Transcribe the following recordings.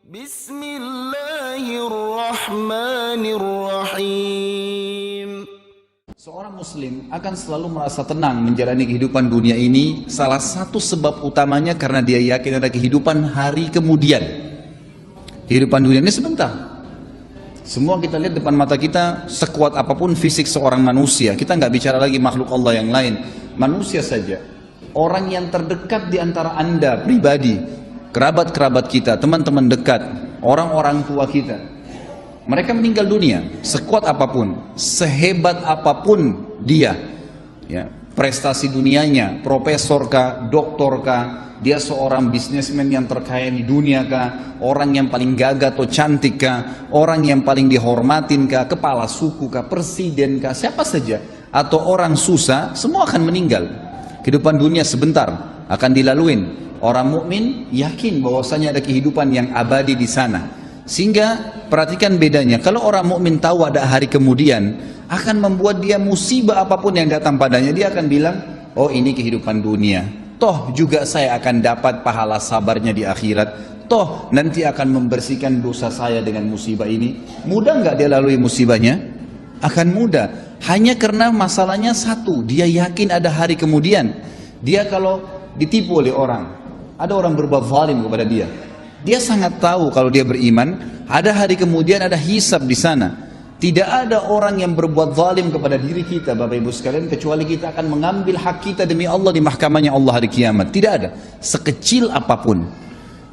Bismillahirrahmanirrahim. Seorang muslim akan selalu merasa tenang menjalani kehidupan dunia ini. Salah satu sebab utamanya karena dia yakin ada kehidupan hari kemudian. Kehidupan dunia ini sebentar. Semua kita lihat depan mata kita, sekuat apapun fisik seorang manusia, kita nggak bicara lagi makhluk Allah yang lain, manusia saja. Orang yang terdekat di antara anda pribadi, kerabat-kerabat kita, teman-teman dekat, orang-orang tua kita, mereka meninggal dunia, sekuat apapun, sehebat apapun dia, ya, prestasi dunianya, profesor kah, doktor kah, dia seorang bisnismen yang terkaya di dunia kah, orang yang paling gagah atau cantik kah, orang yang paling dihormatin kah, kepala suku kah, presiden kah, siapa saja, atau orang susah, semua akan meninggal. Kehidupan dunia sebentar akan dilaluin. Orang mukmin yakin bahwasanya ada kehidupan yang abadi di sana. Sehingga perhatikan bedanya. Kalau orang mukmin tahu ada hari kemudian, akan membuat dia musibah apapun yang datang padanya, dia akan bilang, oh ini kehidupan dunia. Toh juga saya akan dapat pahala sabarnya di akhirat. Toh nanti akan membersihkan dosa saya dengan musibah ini. Mudah nggak dia lalui musibahnya? Akan mudah. Hanya karena masalahnya satu, dia yakin ada hari kemudian. Dia kalau ditipu oleh orang, ada orang berbuat zalim kepada dia, dia sangat tahu kalau dia beriman, ada hari kemudian, ada hisab di sana. Tidak ada orang yang berbuat zalim kepada diri kita, Bapak Ibu sekalian, kecuali kita akan mengambil hak kita demi Allah di mahkamahnya Allah hari kiamat. Tidak ada, sekecil apapun.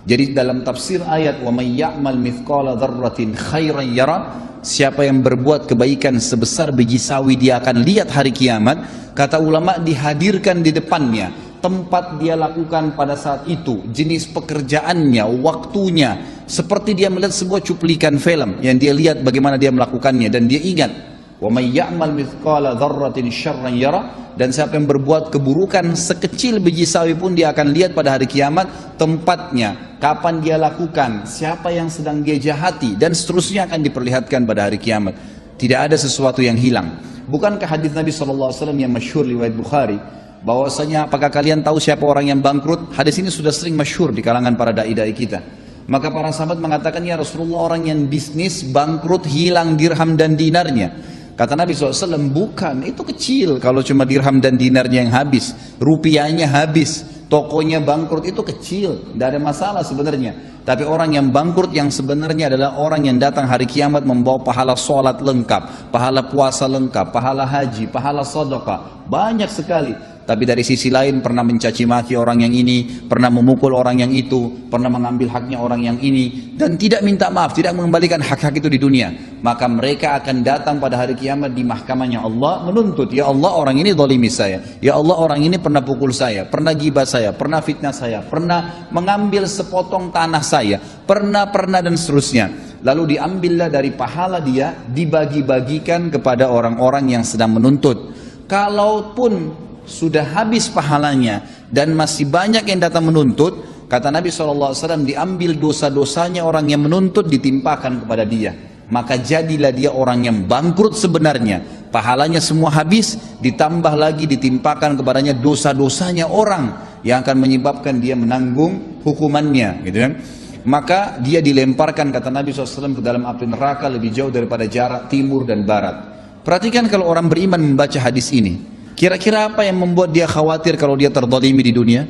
Jadi dalam tafsir ayat wa may ya'mal mithqala dzarratin khairan yara, siapa yang berbuat kebaikan sebesar biji sawi dia akan lihat hari kiamat. Kata ulama, dihadirkan di depannya tempat dia lakukan pada saat itu, jenis pekerjaannya, waktunya, seperti dia melihat sebuah cuplikan film yang dia lihat bagaimana dia melakukannya, dan dia ingat wa may ya'mal mithqala dzarratin syarran yara, dan siapa yang berbuat keburukan sekecil biji sawi pun dia akan lihat pada hari kiamat tempatnya, kapan dia lakukan, siapa yang sedang dia jahati, dan seterusnya akan diperlihatkan pada hari kiamat. Tidak ada sesuatu yang hilang. Bukankah hadis Nabi SAW yang masyhur riwayat Bukhari, bahwasanya apakah kalian tahu siapa orang yang bangkrut? Hadis ini sudah sering masyhur di kalangan para dai-dai kita. Maka para sahabat mengatakan, ya Rasulullah, orang yang bisnis bangkrut, hilang dirham dan dinarnya. Kata Nabi SAW, bukan, itu kecil kalau cuma dirham dan dinarnya yang habis, rupiahnya habis, tokonya bangkrut, itu kecil, tidak ada masalah sebenarnya. Tapi orang yang bangkrut yang sebenarnya adalah orang yang datang hari kiamat membawa pahala sholat lengkap, pahala puasa lengkap, pahala haji, pahala sedekah, banyak sekali. Tapi dari sisi lain pernah mencaci maki orang yang ini, pernah memukul orang yang itu, pernah mengambil haknya orang yang ini, dan tidak minta maaf, tidak mengembalikan hak-hak itu di dunia. Maka mereka akan datang pada hari kiamat di mahkamahnya Allah menuntut, ya Allah, orang ini zalimi saya, ya Allah, orang ini pernah pukul saya, pernah gibah saya, pernah fitnah saya, pernah mengambil sepotong tanah saya, pernah dan seterusnya. Lalu diambillah dari pahala dia, dibagi-bagikan kepada orang-orang yang sedang menuntut. Kalaupun sudah habis pahalanya dan masih banyak yang datang menuntut, kata Nabi SAW, diambil dosa-dosanya orang yang menuntut, ditimpakan kepada dia. Maka jadilah dia orang yang bangkrut sebenarnya. Pahalanya semua habis, ditambah lagi ditimpakan kepadanya dosa-dosanya orang yang akan menyebabkan dia menanggung hukumannya, gitu kan? Maka dia dilemparkan, kata Nabi SAW, ke dalam api neraka lebih jauh daripada jarak timur dan barat. Perhatikan kalau orang beriman membaca hadis ini, kira-kira apa yang membuat dia khawatir kalau dia terzalimi di dunia?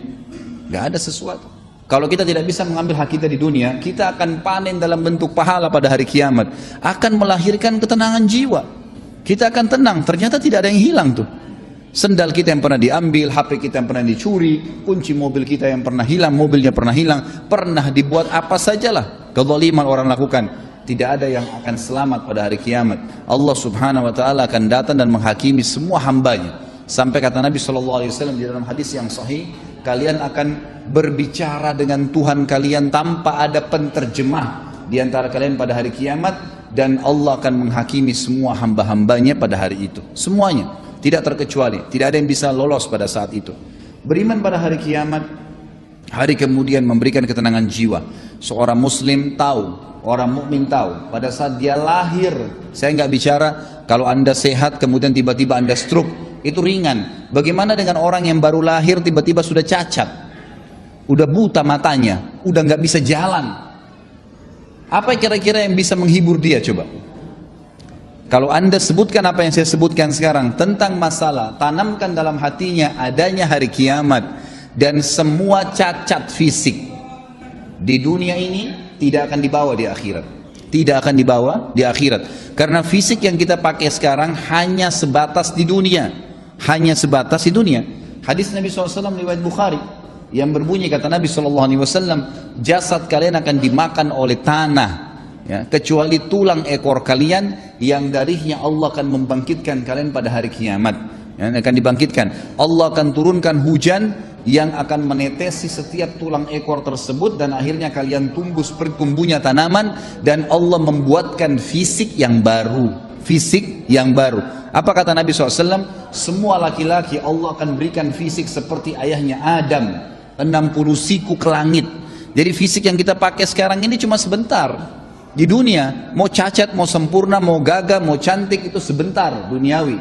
Gak ada sesuatu. Kalau kita tidak bisa mengambil hak kita di dunia, kita akan panen dalam bentuk pahala pada hari kiamat. Akan melahirkan ketenangan jiwa. Kita akan tenang, ternyata tidak ada yang hilang tuh. Sendal kita yang pernah diambil, HP kita yang pernah dicuri, kunci mobil kita yang pernah hilang, mobilnya pernah hilang, pernah dibuat apa sajalah kezaliman orang lakukan. Tidak ada yang akan selamat pada hari kiamat. Allah Subhanahu wa ta'ala akan datang dan menghakimi semua hambanya. Sampai kata Nabi SAW di dalam hadis yang sahih, kalian akan berbicara dengan Tuhan kalian tanpa ada penterjemah di antara kalian pada hari kiamat, dan Allah akan menghakimi semua hamba-hambanya pada hari itu. Semuanya, tidak terkecuali, tidak ada yang bisa lolos pada saat itu. Beriman pada hari kiamat, hari kemudian memberikan ketenangan jiwa. Seorang muslim tahu, orang mukmin tahu, pada saat dia lahir, saya nggak bicara kalau anda sehat kemudian tiba-tiba anda stroke, itu ringan. Bagaimana dengan orang yang baru lahir tiba-tiba sudah cacat, udah buta matanya, udah nggak bisa jalan, Apa kira-kira yang bisa menghibur dia coba? Kalau Anda sebutkan apa yang saya sebutkan sekarang tentang masalah, tanamkan dalam hatinya adanya hari kiamat dan semua cacat fisik di dunia ini tidak akan dibawa di akhirat. Tidak akan dibawa di akhirat. Karena fisik yang kita pakai sekarang hanya sebatas di dunia. Hanya sebatas di dunia. Hadis Nabi SAW riwayat Bukhari yang berbunyi, kata Nabi SAW, jasad kalian akan dimakan oleh tanah. Ya, kecuali tulang ekor kalian yang darinya Allah akan membangkitkan kalian pada hari kiamat. Ya, akan dibangkitkan. Allah akan turunkan hujan yang akan menetesi setiap tulang ekor tersebut dan akhirnya kalian tumbuh seperti tumbuhnya tanaman dan Allah membuatkan fisik yang baru. Fisik yang baru. Apa kata Nabi SAW? Semua laki-laki Allah akan berikan fisik seperti ayahnya Adam, 60 siku ke langit. Jadi fisik yang kita pakai sekarang ini cuma sebentar. Di dunia, mau cacat, mau sempurna, mau gagah, mau cantik, itu sebentar, duniawi.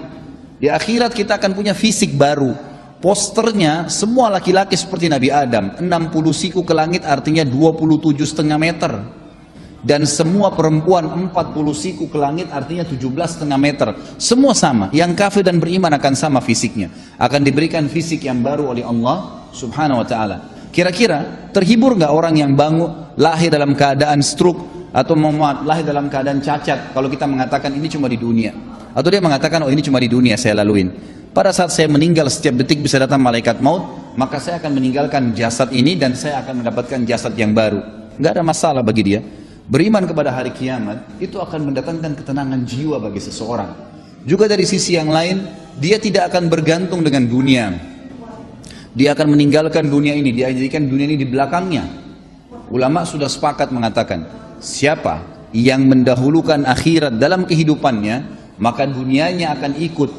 Di akhirat kita akan punya fisik baru. Posternya semua laki-laki seperti Nabi Adam, 60 siku ke langit artinya 27,5 meter. Dan semua perempuan 40 siku ke langit artinya 17,5 meter. Semua sama, yang kafir dan beriman akan sama fisiknya. Akan diberikan fisik yang baru oleh Allah Subhanahu wa ta'ala. Kira-kira terhibur nggak orang yang bangun lahir dalam keadaan stroke atau lahir dalam keadaan cacat kalau kita mengatakan ini cuma di dunia, atau dia mengatakan oh ini cuma di dunia saya laluin, pada saat saya meninggal setiap detik bisa datang malaikat maut, maka saya akan meninggalkan jasad ini dan saya akan mendapatkan jasad yang baru. Nggak ada masalah bagi dia. Beriman kepada hari kiamat itu akan mendatangkan ketenangan jiwa bagi seseorang. Juga dari sisi yang lain, dia tidak akan bergantung dengan dunia. Dia akan meninggalkan dunia ini, dia jadikan dunia ini di belakangnya. Ulama sudah sepakat mengatakan, siapa yang mendahulukan akhirat dalam kehidupannya, maka dunianya akan ikut.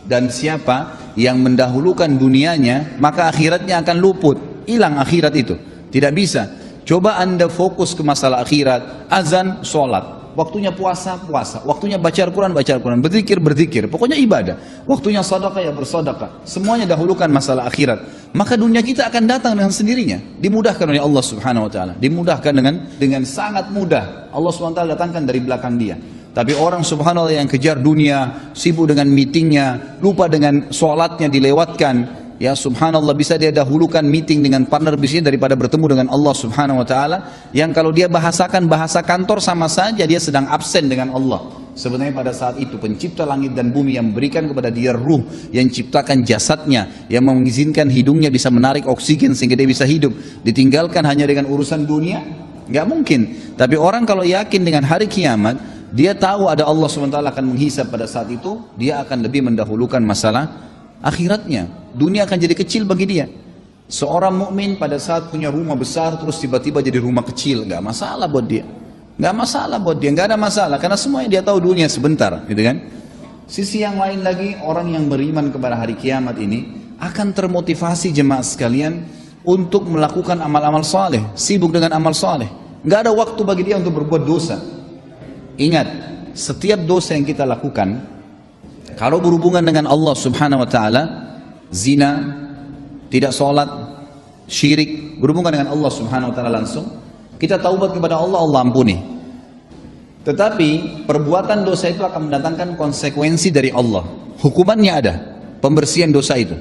Dan siapa yang mendahulukan dunianya, maka akhiratnya akan luput. Hilang akhirat itu. Tidak bisa. Coba Anda fokus ke masalah akhirat. Azan, sholat. Waktunya puasa, puasa. Waktunya baca Al-Quran, baca Al-Quran. Berzikir, berzikir. Pokoknya ibadah. Waktunya sedekah, ya bersedekah. Semuanya dahulukan masalah akhirat. Maka dunia kita akan datang dengan sendirinya. Dimudahkan oleh Allah Subhanahu wa ta'ala. Dimudahkan dengan sangat mudah. Allah Subhanahu wa ta'ala datangkan dari belakang dia. Tapi orang subhanallah yang kejar dunia, sibuk dengan meetingnya, lupa dengan sholatnya dilewatkan. Ya subhanallah, bisa dia dahulukan meeting dengan partner bisnis daripada bertemu dengan Allah Subhanahu wa ta'ala. Yang kalau dia bahasakan bahasa kantor sama saja dia sedang absen dengan Allah. Sebenarnya pada saat itu pencipta langit dan bumi yang memberikan kepada dia ruh, yang ciptakan jasadnya, yang mengizinkan hidungnya bisa menarik oksigen sehingga dia bisa hidup, ditinggalkan hanya dengan urusan dunia? Nggak mungkin. Tapi orang kalau yakin dengan hari kiamat, dia tahu ada Allah SWT akan menghisab pada saat itu, dia akan lebih mendahulukan masalah akhiratnya. Dunia akan jadi kecil bagi dia. Seorang mukmin pada saat punya rumah besar terus tiba-tiba jadi rumah kecil, nggak masalah buat dia. Nggak masalah buat dia, nggak ada masalah karena semuanya dia tahu dunia sebentar, gitu kan? Sisi yang lain lagi, orang yang beriman kepada hari kiamat ini akan termotivasi jemaah sekalian untuk melakukan amal-amal saleh, sibuk dengan amal saleh. Nggak ada waktu bagi dia untuk berbuat dosa. Ingat, setiap dosa yang kita lakukan, kalau berhubungan dengan Allah Subhanahu wa ta'ala, zina, tidak sholat, syirik, berhubungan dengan Allah Subhanahu wa ta'ala langsung, kita taubat kepada Allah, Allah ampuni. Tetapi perbuatan dosa itu akan mendatangkan konsekuensi dari Allah. Hukumannya ada, pembersihan dosa itu.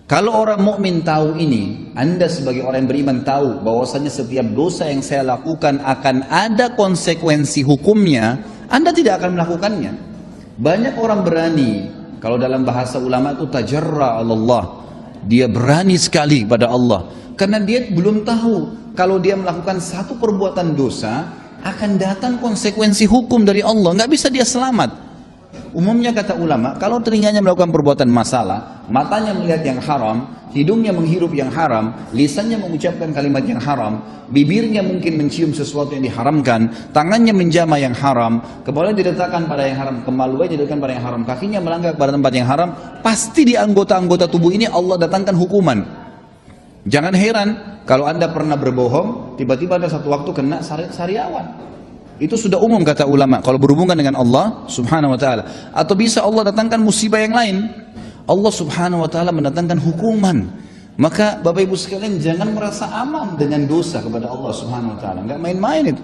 Kalau orang mukmin tahu ini, Anda sebagai orang yang beriman tahu bahwasanya setiap dosa yang saya lakukan akan ada konsekuensi hukumnya, Anda tidak akan melakukannya. Banyak orang berani, kalau dalam bahasa ulama itu tajarra Allah, dia berani sekali pada Allah, karena dia belum tahu kalau dia melakukan satu perbuatan dosa akan datang konsekuensi hukum dari Allah, nggak bisa dia selamat. Umumnya kata ulama, kalau telinganya melakukan perbuatan masalah, matanya melihat yang haram, hidungnya menghirup yang haram, lisannya mengucapkan kalimat yang haram, bibirnya mungkin mencium sesuatu yang diharamkan, tangannya menjamah yang haram, kepalanya diletakkan pada yang haram, kemaluannya diletakkan pada yang haram, kakinya melangkah pada tempat yang haram, pasti di anggota-anggota tubuh ini Allah datangkan hukuman. Jangan heran kalau Anda pernah berbohong, tiba-tiba ada satu waktu kena sariawan. Itu sudah umum kata ulama kalau berhubungan dengan Allah Subhanahu wa ta'ala. Atau bisa Allah datangkan musibah yang lain. Allah Subhanahu wa ta'ala mendatangkan hukuman. Maka Bapak Ibu sekalian jangan merasa aman dengan dosa kepada Allah Subhanahu wa ta'ala. Enggak main-main itu.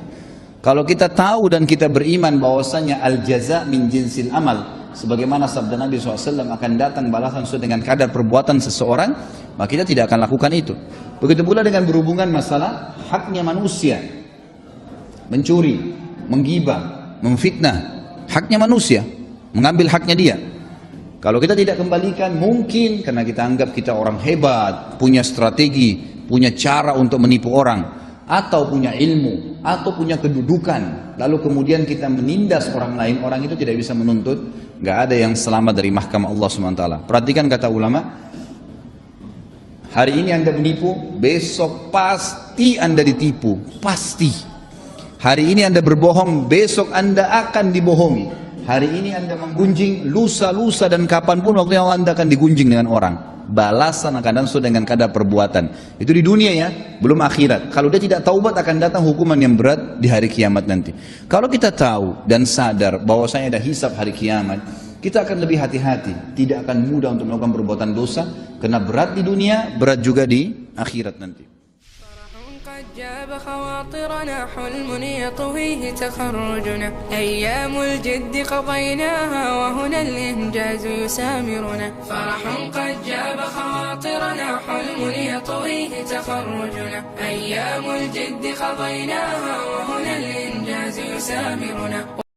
Kalau kita tahu dan kita beriman bahwasanya al-jaza min jinsil amal, sebagaimana sabda Nabi SAW, akan datang balasan sesuai dengan kadar perbuatan seseorang, maka kita tidak akan lakukan itu. Begitu pula dengan berhubungan masalah haknya manusia, mencuri, menggibah, memfitnah, haknya manusia, mengambil haknya dia. Kalau kita tidak kembalikan, mungkin karena kita anggap kita orang hebat, punya strategi, punya cara untuk menipu orang, atau punya ilmu, atau punya kedudukan, lalu kemudian kita menindas orang lain, orang itu tidak bisa menuntut. Gak ada yang selamat dari mahkamah Allah SWT. Perhatikan kata ulama, hari ini Anda menipu, besok pasti Anda ditipu, pasti. Hari ini Anda berbohong, besok Anda akan dibohongi. Hari ini Anda menggunjing, lusa dan kapanpun waktu yang Anda akan digunjing dengan orang. Balasan akan datang sesuai dengan kadar perbuatan. Itu di dunia ya, belum akhirat. Kalau dia tidak taubat akan datang hukuman yang berat di hari kiamat nanti. Kalau kita tahu dan sadar bahwasanya ada hisab hari kiamat, kita akan lebih hati-hati. Tidak akan mudah untuk melakukan perbuatan dosa, karena berat di dunia, berat juga di akhirat nanti. جاب خواطرنا حلم يطويه تخرجنا أيام الجد قضيناها وهنا الإنجاز يسامرنا فرح قد جاب خواطرنا حلم يطويه تخرجنا أيام الجد قضيناها وهنا الإنجاز يسامرنا